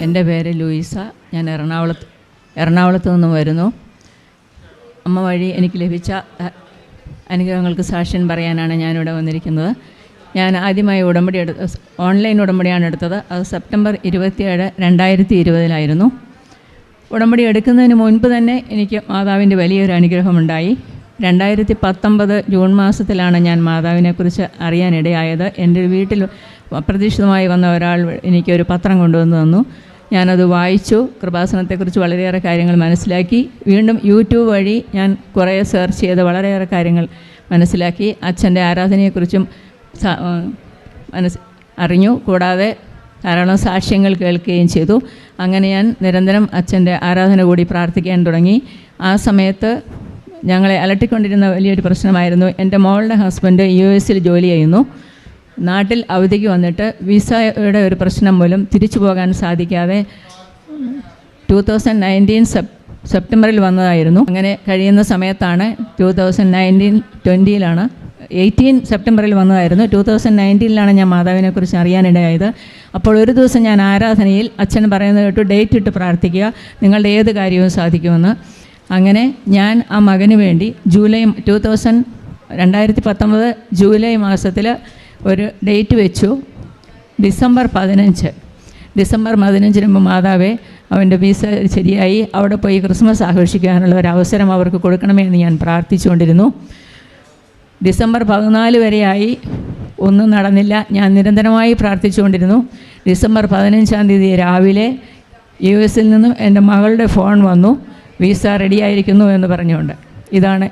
എൻ്റെ പേര് ലൂയിസ. ഞാൻ എറണാകുളത്ത് നിന്നും വരുന്നു. അമ്മ വഴി എനിക്ക് ലഭിച്ച അനുഗ്രഹങ്ങൾക്ക് സാക്ഷ്യം പറയാനാണ് ഞാനിവിടെ വന്നിരിക്കുന്നത്. ഞാൻ ആദ്യമായി ഓൺലൈൻ ഉടമ്പടിയാണ് എടുത്തത്. അത് സെപ്റ്റംബർ 27, 2020 ഉടമ്പടി എടുക്കുന്നതിന് മുൻപ് തന്നെ എനിക്ക് മാതാവിൻ്റെ വലിയൊരു അനുഗ്രഹമുണ്ടായി. 2019 ജൂൺ മാസത്തിലാണ് ഞാൻ മാതാവിനെക്കുറിച്ച് അറിയാനിടയായത്. എൻ്റെ വീട്ടിൽ അപ്രതീക്ഷിതമായി വന്ന ഒരാൾ എനിക്കൊരു പത്രം കൊണ്ടുവന്ന് തന്നു. ഞാനത് വായിച്ചു. കൃപാസനത്തെക്കുറിച്ച് വളരെയേറെ കാര്യങ്ങൾ മനസ്സിലാക്കി. വീണ്ടും യൂട്യൂബ് വഴി ഞാൻ കുറേ സെർച്ച് ചെയ്ത് വളരെയേറെ കാര്യങ്ങൾ മനസ്സിലാക്കി. അച്ഛൻ്റെ ആരാധനയെക്കുറിച്ചും അറിഞ്ഞു. കൂടാതെ ധാരാളം സാക്ഷ്യങ്ങൾ കേൾക്കുകയും ചെയ്തു. അങ്ങനെ ഞാൻ നിരന്തരം അച്ഛൻ്റെ ആരാധന കൂടി പ്രാർത്ഥിക്കാൻ തുടങ്ങി. ആ സമയത്ത് ഞങ്ങളെ അലട്ടിക്കൊണ്ടിരുന്ന വലിയൊരു പ്രശ്നമായിരുന്നു. എൻ്റെ മോളുടെ ഹസ്ബൻഡ് US ജോലി ചെയ്യുന്നു. നാട്ടിൽ അവധിക്ക് വന്നിട്ട് വിസയുടെ ഒരു പ്രശ്നം മൂലം തിരിച്ചു പോകാൻ സാധിക്കാതെ 2019 സെപ്റ്റംബറിൽ വന്നതായിരുന്നു. അങ്ങനെ കഴിയുന്ന സമയത്താണ് 18 സെപ്റ്റംബറിൽ വന്നതായിരുന്നു. 2019 ഞാൻ മാതാവിനെക്കുറിച്ച് അറിയാനിടയായത്. അപ്പോൾ ഒരു ദിവസം ഞാൻ ആരാധനയിൽ അച്ഛൻ പറയുന്നത് കേട്ടു, ഡേറ്റ് ഇട്ട് പ്രാർത്ഥിക്കുക, നിങ്ങളുടെ ഏത് കാര്യവും സാധിക്കുമെന്ന്. അങ്ങനെ ഞാൻ ആ മകന് വേണ്ടി 2019 ജൂലൈ മാസത്തിൽ ഒരു ഡേറ്റ് വെച്ചു. ഡിസംബർ 15 മാതാവേ, അവൻ്റെ വിസ ശരിയായി, അവിടെ പോയി ക്രിസ്മസ് ആഘോഷിക്കാനുള്ള ഒരു അവസരം അവർക്ക് കൊടുക്കണമെന്ന് ഞാൻ പ്രാർത്ഥിച്ചുകൊണ്ടിരുന്നു. ഡിസംബർ 14 വരെയായി, ഒന്നും നടന്നില്ല. ഞാൻ നിരന്തരമായി പ്രാർത്ഥിച്ചുകൊണ്ടിരുന്നു. ഡിസംബർ 15 രാവിലെ US നിന്നും എൻ്റെ മകളുടെ ഫോൺ വന്നു, വിസ റെഡിയായിരിക്കുന്നു എന്ന് പറഞ്ഞുകൊണ്ട്. ഇതാണ്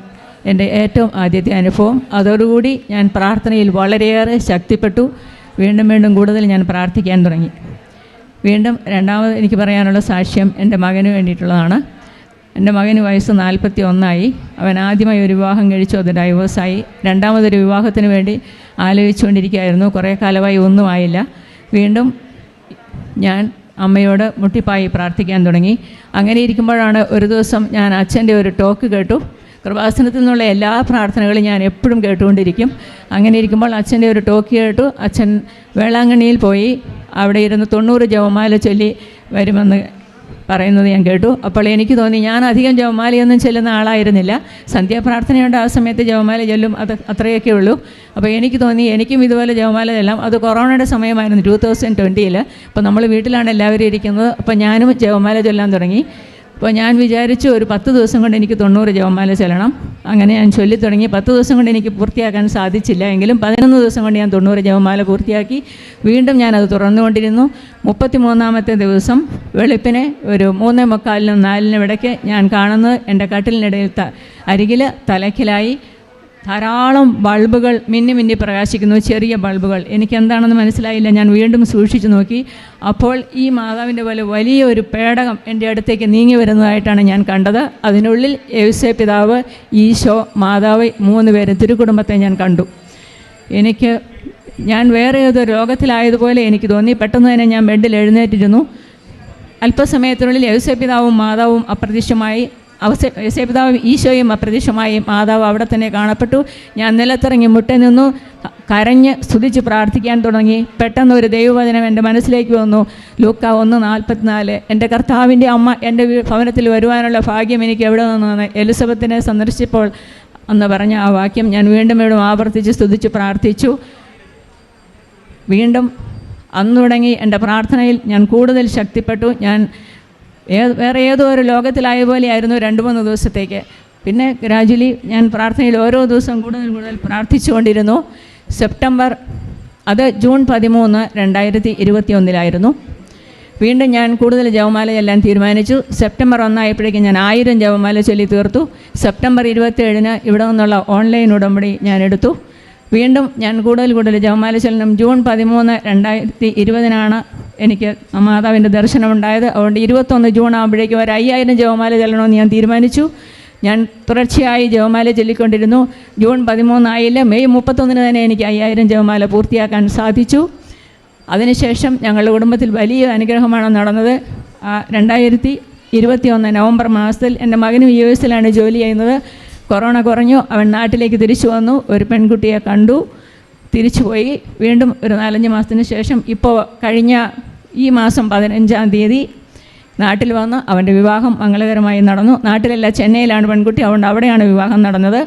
എൻ്റെ ഏറ്റവും ആദ്യത്തെ അനുഭവം. അതോടുകൂടി ഞാൻ പ്രാർത്ഥനയിൽ വളരെയേറെ ശക്തിപ്പെട്ടു. വീണ്ടും കൂടുതൽ ഞാൻ പ്രാർത്ഥിക്കാൻ തുടങ്ങി. വീണ്ടും രണ്ടാമത് എനിക്ക് പറയാനുള്ള സാക്ഷ്യം എൻ്റെ മകന് വേണ്ടിയിട്ടുള്ളതാണ്. എൻ്റെ മകന് വയസ്സ് 41. അവൻ ആദ്യമായി ഒരു വിവാഹം കഴിച്ചു, അത് ഡൈവേഴ്സായി. രണ്ടാമതൊരു വിവാഹത്തിന് വേണ്ടി ആലോചിച്ചുകൊണ്ടിരിക്കുകയായിരുന്നു. കുറേ കാലമായി ഒന്നും ആയില്ല. വീണ്ടും ഞാൻ അമ്മയോട് മുട്ടിപ്പായി പ്രാർത്ഥിക്കാൻ തുടങ്ങി. അങ്ങനെ ഇരിക്കുമ്പോഴാണ് ഒരു ദിവസം ഞാൻ അച്ഛൻ്റെ ഒരു ടോക്ക് കേട്ടു. കൃപാസനത്തിൽ നിന്നുള്ള എല്ലാ പ്രാർത്ഥനകളും ഞാൻ എപ്പോഴും കേട്ടുകൊണ്ടിരിക്കും. അങ്ങനെ ഇരിക്കുമ്പോൾ അച്ഛൻ്റെ ഒരു ടോക്ക് കേട്ടു. അച്ഛൻ വേളാങ്കണ്ണിയിൽ പോയി അവിടെ ഇരുന്ന് 90 ജപമാല ചൊല്ലി വരുമെന്ന് പറയുന്നത് ഞാൻ കേട്ടു. അപ്പോൾ എനിക്ക് തോന്നി, ഞാൻ അധികം ജപമാലയൊന്നും ചെല്ലുന്ന ആളായിരുന്നില്ല. സന്ധ്യാപ്രാർത്ഥനയുണ്ട്, ആ സമയത്ത് ജപമാല ചെല്ലും, അത് അത്രയൊക്കെ ഉള്ളൂ. അപ്പോൾ എനിക്ക് തോന്നി എനിക്കും ഇതുപോലെ ജപമാല ചെല്ലാം. അത് കൊറോണയുടെ സമയമായിരുന്നു, 2020. അപ്പോൾ നമ്മൾ വീട്ടിലാണ് എല്ലാവരും ഇരിക്കുന്നത്. അപ്പോൾ ഞാനും ജപമാല ചൊല്ലാൻ തുടങ്ങി. അപ്പോൾ ഞാൻ വിചാരിച്ചു ഒരു 10 ദിവസം കൊണ്ട് എനിക്ക് 90 ജപമാല ചെല്ലണം. അങ്ങനെ ഞാൻ ചൊല്ലിത്തുടങ്ങി. 10 ദിവസം കൊണ്ട് എനിക്ക് പൂർത്തിയാക്കാൻ സാധിച്ചില്ല. എങ്കിലും 11 ദിവസം കൊണ്ട് ഞാൻ 90 ജപമാല പൂർത്തിയാക്കി. വീണ്ടും ഞാനത് തുറന്നുകൊണ്ടിരുന്നു. 33-ാമത്തെ ദിവസം വെളുപ്പിനെ ഒരു 3:45-നും 4-നും ഇടയ്ക്ക് ഞാൻ കാണുന്നത് എൻ്റെ കട്ടിലിനിടയിൽ അരികിൽ തലയ്ക്കലായി ധാരാളം ബൾബുകൾ മിന്നി പ്രകാശിക്കുന്നു, ചെറിയ ബൾബുകൾ. എനിക്കെന്താണെന്ന് മനസ്സിലായില്ല. ഞാൻ വീണ്ടും സൂക്ഷിച്ചു നോക്കി. അപ്പോൾ ഈ മാതാവിൻ്റെ പോലെ വലിയ ഒരു പേടകം എൻ്റെ അടുത്തേക്ക് നീങ്ങി വരുന്നതായിട്ടാണ് ഞാൻ കണ്ടത്. അതിനുള്ളിൽ യേശുവേ പിതാവ്, ഈശോ, മാതാവ് 3 പേര്, തിരുക്കുടുംബത്തെ ഞാൻ കണ്ടു. ഞാൻ വേറെ ഏതോ രോഗത്തിലായതുപോലെ എനിക്ക് തോന്നി. പെട്ടെന്ന് തന്നെ ഞാൻ ബെഡിൽ എഴുന്നേറ്റിരുന്നു. അല്പസമയത്തിനുള്ളിൽ യേശുവേ പിതാവും മാതാവും അപ്രത്യക്ഷമായി. യേശുപിതാവും ഈശോയും അപ്രത്യക്ഷമായി. മാതാവ് അവിടെ തന്നെ കാണപ്പെട്ടു. ഞാൻ നിലത്തിറങ്ങി മുട്ട നിന്നു, കരഞ്ഞ് സ്തുതിച്ച് പ്രാർത്ഥിക്കാൻ തുടങ്ങി. പെട്ടെന്ന് ഒരു ദൈവവചനം എൻ്റെ മനസ്സിലേക്ക് വന്നു. ലൂക്ക 1:44, എൻ്റെ കർത്താവിൻ്റെ അമ്മ എൻ്റെ ഭവനത്തിൽ വരുവാനുള്ള ഭാഗ്യം എനിക്ക് എവിടെ നിന്നാണ്, എലിസബത്തിനെ സന്ദർശിച്ചപ്പോൾ എന്ന് പറഞ്ഞ ആ വാക്യം ഞാൻ വീണ്ടും ആവർത്തിച്ച് സ്തുതിച്ച് പ്രാർത്ഥിച്ചു. വീണ്ടും അന്ന് തുടങ്ങി എൻ്റെ പ്രാർത്ഥനയിൽ ഞാൻ കൂടുതൽ ശക്തിപ്പെട്ടു. ഞാൻ വേറെ ഏതോ ഒരു ലോകത്തിലായ പോലെയായിരുന്നു 2-3 ദിവസത്തേക്ക്. പിന്നെ ഗ്രാജുവലി ഞാൻ പ്രാർത്ഥനയിൽ ഓരോ ദിവസവും കൂടുതൽ പ്രാർത്ഥിച്ചുകൊണ്ടിരുന്നു. ജൂൺ 13, 2021 വീണ്ടും ഞാൻ കൂടുതൽ ജപമാല ചെല്ലാൻ തീരുമാനിച്ചു. സെപ്റ്റംബർ 1 ആയപ്പോഴേക്കും ഞാൻ 1000 ജപമാല ചൊല്ലി തീർത്തു. സെപ്റ്റംബർ 27 ഇവിടെ നിന്നുള്ള ഓൺലൈൻ ഉടമ്പടി ഞാൻ എടുത്തു. വീണ്ടും ഞാൻ കൂടുതൽ ജപമാല ചൊല്ലണം. ജൂൺ 13, 2020 എനിക്ക് മാതാവിൻ്റെ ദർശനമുണ്ടായത്. അതുകൊണ്ട് 21 ജൂൺ ആകുമ്പോഴേക്കും ഒരു 5000 ജപമാല ചെല്ലണമെന്ന് ഞാൻ തീരുമാനിച്ചു. ഞാൻ തുടർച്ചയായി ജപമാല ചൊല്ലിക്കൊണ്ടിരുന്നു. ജൂൺ 13 ആയില്ല, മെയ് 31 തന്നെ എനിക്ക് 5000 ജപമാല പൂർത്തിയാക്കാൻ സാധിച്ചു. അതിനുശേഷം ഞങ്ങളുടെ കുടുംബത്തിൽ വലിയ അനുഗ്രഹമാണ് നടന്നത്. 2021 നവംബർ മാസത്തിൽ എൻ്റെ മകനും US ജോലി ചെയ്യുന്നത്. കൊറോണ കുറഞ്ഞു, അവൻ നാട്ടിലേക്ക് തിരിച്ചു വന്നു. ഒരു പെൺകുട്ടിയെ കണ്ടു, തിരിച്ചുപോയി. വീണ്ടും ഒരു 4-5 മാസത്തിന് ശേഷം ഇപ്പോൾ കഴിഞ്ഞ ഈ മാസം 15-ാം തീയതി നാട്ടിൽ വന്ന് അവൻ്റെ വിവാഹം മംഗളകരമായി നടന്നു. നാട്ടിലല്ല, ചെന്നൈയിലാണ് പെൺകുട്ടി, അതുകൊണ്ട് അവിടെയാണ് വിവാഹം നടന്നത്.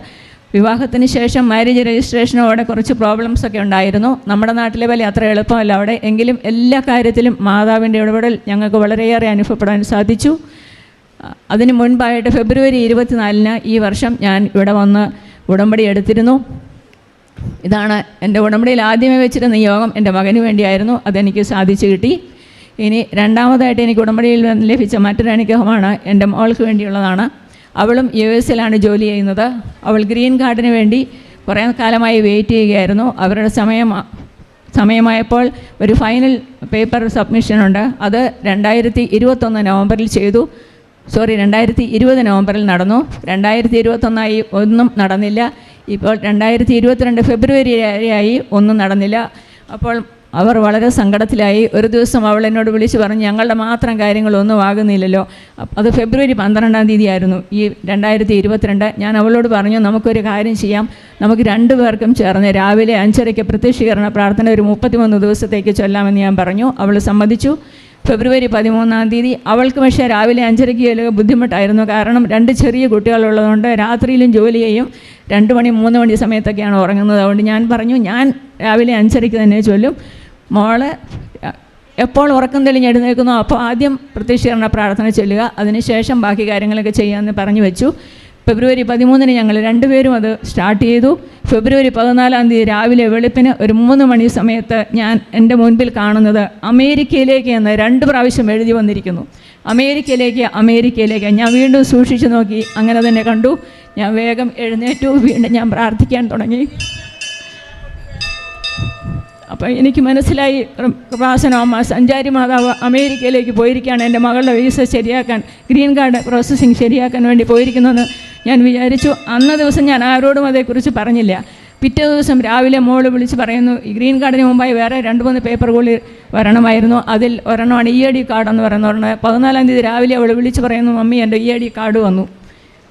വിവാഹത്തിന് ശേഷം മാരേജ് രജിസ്ട്രേഷനോടെ കുറച്ച് പ്രോബ്ലംസൊക്കെ ഉണ്ടായിരുന്നു. നമ്മുടെ നാട്ടിലെ പോലെ അത്ര എളുപ്പമല്ല അവിടെ. എങ്കിലും എല്ലാ കാര്യത്തിലും മാതാവിൻ്റെ ഇടപെടൽ ഞങ്ങൾക്ക് വളരെയേറെ അനുഭവപ്പെടാൻ സാധിച്ചു. അതിന് മുൻപായിട്ട് ഫെബ്രുവരി 24-ന് ഈ വർഷം ഞാൻ ഇവിടെ വന്ന് ഉടമ്പടി എടുത്തിരുന്നു. ഇതാണ് എൻ്റെ ഉടമ്പടിയിൽ ആദ്യമേ വെച്ചിരുന്ന നിയോഗം. എൻ്റെ മകന് വേണ്ടിയായിരുന്നു, അതെനിക്ക് സാധിച്ചു കിട്ടി. ഇനി രണ്ടാമതായിട്ട് എനിക്ക് ഉടമ്പടിയിൽ ലഭിച്ച മറ്റൊരു അനുഗ്രഹമാണ് എൻ്റെ മോൾക്ക് വേണ്ടിയുള്ളതാണ്. അവളും US-ലാണ് ജോലി ചെയ്യുന്നത്. അവൾ ഗ്രീൻ കാർഡിന് വേണ്ടി കുറേ കാലമായി വെയിറ്റ് ചെയ്യുകയായിരുന്നു. അവരുടെ സമയമായപ്പോൾ ഒരു ഫൈനൽ പേപ്പർ സബ്മിഷനുണ്ട്. അത് 2021 നവംബറിൽ ചെയ്തു. 2020 നവംബറിൽ നടന്നു. 2021 ഒന്നും നടന്നില്ല. ഇപ്പോൾ 2022 ഫെബ്രുവരി ആയി, ഒന്നും നടന്നില്ല. അപ്പോൾ അവർ വളരെ സങ്കടത്തിലായി. ഒരു ദിവസം അവൾ എന്നോട് വിളിച്ച് പറഞ്ഞു, ഞങ്ങളുടെ മാത്രം കാര്യങ്ങളൊന്നും ആകുന്നില്ലല്ലോ. അത് ഫെബ്രുവരി 12-ാം തീയതി ആയിരുന്നു ഈ 2022. ഞാൻ അവളോട് പറഞ്ഞു, നമുക്കൊരു കാര്യം ചെയ്യാം, നമുക്ക് 2 പേർക്കും ചേർന്ന് രാവിലെ 5:30 പ്രത്യക്ഷീകരണ പ്രാർത്ഥന ഒരു 33 ദിവസത്തേക്ക് ചൊല്ലാമെന്ന് ഞാൻ പറഞ്ഞു. അവൾ സമ്മതിച്ചു. ഫെബ്രുവരി 13-ാം തീയതി അവൾക്ക് പക്ഷേ രാവിലെ 5:30 ബുദ്ധിമുട്ടായിരുന്നു. കാരണം 2 ചെറിയ കുട്ടികളുള്ളതുകൊണ്ട് രാത്രിയിലും ജോലി ചെയ്യും. 2 മണി 3 മണി സമയത്തൊക്കെയാണ് ഉറങ്ങുന്നത്. അതുകൊണ്ട് ഞാൻ പറഞ്ഞു, ഞാൻ രാവിലെ 5:30 തന്നെ ചൊല്ലും. മോള് എപ്പോൾ ഉറക്കം തെളിഞ്ഞ് എഴുന്നേൽക്കുന്നോ അപ്പോൾ ആദ്യം പ്രത്യക്ഷീകരണ പ്രാർത്ഥന ചൊല്ലുക, അതിനുശേഷം ബാക്കി കാര്യങ്ങളൊക്കെ ചെയ്യാമെന്ന് പറഞ്ഞു വെച്ചു. ഫെബ്രുവരി 13-ന് ഞങ്ങൾ 2 പേരും അത് സ്റ്റാർട്ട് ചെയ്തു. ഫെബ്രുവരി 14-ാം തീയതി രാവിലെ വെളുപ്പിന് ഒരു 3 മണി സമയത്ത് ഞാൻ എൻ്റെ മുൻപിൽ കാണുന്നത് അമേരിക്കയിലേക്ക് എന്ന് 2 പ്രാവശ്യം എഴുതി വന്നിരിക്കുന്നു. അമേരിക്കയിലേക്ക്. ഞാൻ വീണ്ടും സൂക്ഷിച്ചു നോക്കി, അങ്ങനെ തന്നെ കണ്ടു. ഞാൻ വേഗം എഴുന്നേറ്റു. വീണ്ടും ഞാൻ പ്രാർത്ഥിക്കാൻ തുടങ്ങി. അപ്പോൾ എനിക്ക് മനസ്സിലായി, കൃപാസനമ്മ സഞ്ചാരി മാതാവ് അമേരിക്കയിലേക്ക് പോയിരിക്കുകയാണ്, എൻ്റെ മകളുടെ വീസ ശരിയാക്കാൻ, ഗ്രീൻ കാർഡ് പ്രോസസ്സിങ് ശരിയാക്കാൻ വേണ്ടി പോയിരിക്കുന്നെന്ന് ഞാൻ വിചാരിച്ചു. അന്ന ദിവസം ഞാൻ ആരോടും അതേക്കുറിച്ച് പറഞ്ഞില്ല. പിറ്റേ ദിവസം രാവിലെ മോള് വിളിച്ച് പറയുന്നു, ഈ ഗ്രീൻ കാർഡിന് മുമ്പായി വേറെ 2-3 പേപ്പർ കൂടി വരണമായിരുന്നു, അതിൽ ഒരെണ്ണമാണ് EAD കാർഡെന്ന് പറയുന്നത്. 14-ാം തീയതി രാവിലെ അവൾ വിളിച്ച് പറയുന്നു, മമ്മി എൻ്റെ EAD കാർഡ് വന്നു.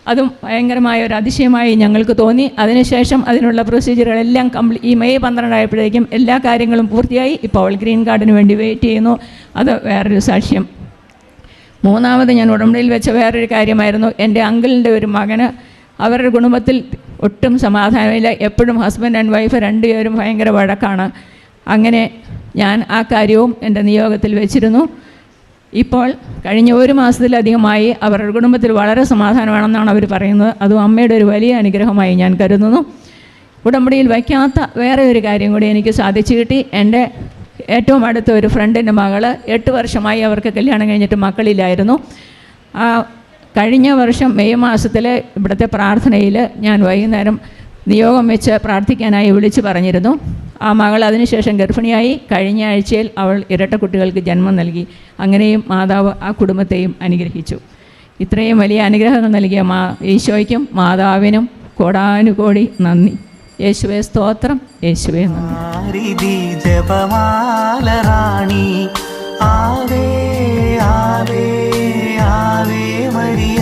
അതും ഭയങ്കരമായ ഒരു അതിശയമായി ഞങ്ങൾക്ക് തോന്നി. അതിനുശേഷം അതിനുള്ള പ്രൊസീജിയറുകളെല്ലാം ഈ മെയ് 12 ആയപ്പോഴേക്കും എല്ലാ കാര്യങ്ങളും പൂർത്തിയായി. ഇപ്പോൾ അവൾ ഗ്രീൻ കാർഡിന് വേണ്ടി വെയിറ്റ് ചെയ്യുന്നു. അത് വേറൊരു സാക്ഷ്യം. മൂന്നാമത് ഞാൻ ഉടമ്പടിയിൽ വെച്ച വേറൊരു കാര്യമായിരുന്നു, എൻ്റെ അങ്കിളിൻ്റെ ഒരു മകന്, അവരുടെ കുടുംബത്തിൽ ഒട്ടും സമാധാനമില്ല. എപ്പോഴും ഹസ്ബൻഡ് ആൻഡ് വൈഫ് 2 പേരും ഭയങ്കര വഴക്കാണ്. അങ്ങനെ ഞാൻ ആ കാര്യവും എൻ്റെ നിയോഗത്തിൽ വെച്ചിരുന്നു. ഇപ്പോൾ കഴിഞ്ഞ 1 മാസത്തിലധികമായി അവരുടെ കുടുംബത്തിൽ വളരെ സമാധാനമാണെന്നാണ് അവർ പറയുന്നത്. അതും അമ്മയുടെ ഒരു വലിയ അനുഗ്രഹമായി ഞാൻ കരുതുന്നു. ഉടമ്പടിയിൽ വയ്ക്കാത്ത വേറെ ഒരു കാര്യം കൂടി എനിക്ക് സാധിച്ചു കിട്ടി. എൻ്റെ ഏറ്റവും അടുത്ത ഒരു ഫ്രണ്ടിൻ്റെ മകൾ 8 വർഷമായി അവർക്ക് കല്യാണം കഴിഞ്ഞിട്ട് മക്കളില്ലായിരുന്നു. കഴിഞ്ഞ വർഷം മെയ് മാസത്തിൽ ഇവിടുത്തെ പ്രാർത്ഥനയിൽ ഞാൻ വൈകുന്നേരം നിയോഗം വെച്ച് പ്രാർത്ഥിക്കാനായി വിളിച്ചു പറഞ്ഞിരുന്നു. ആ മകൾ അതിനുശേഷം ഗർഭിണിയായി. കഴിഞ്ഞ ആഴ്ചയിൽ അവൾ ഇരട്ട കുട്ടികൾക്ക് ജന്മം നൽകി. അങ്ങനെയും മാതാവ് ആ കുടുംബത്തെയും അനുഗ്രഹിച്ചു. ഇത്രയും വലിയ അനുഗ്രഹങ്ങൾ നൽകിയ ഈശോയ്ക്കും മാതാവിനും കോടാനുകോടി നന്ദി. യേശുവേ സ്തോത്രം, യേശുവേ നന്ദി. ജപമാല റാണി ആവേ ആവേ ആവേ മരിയ.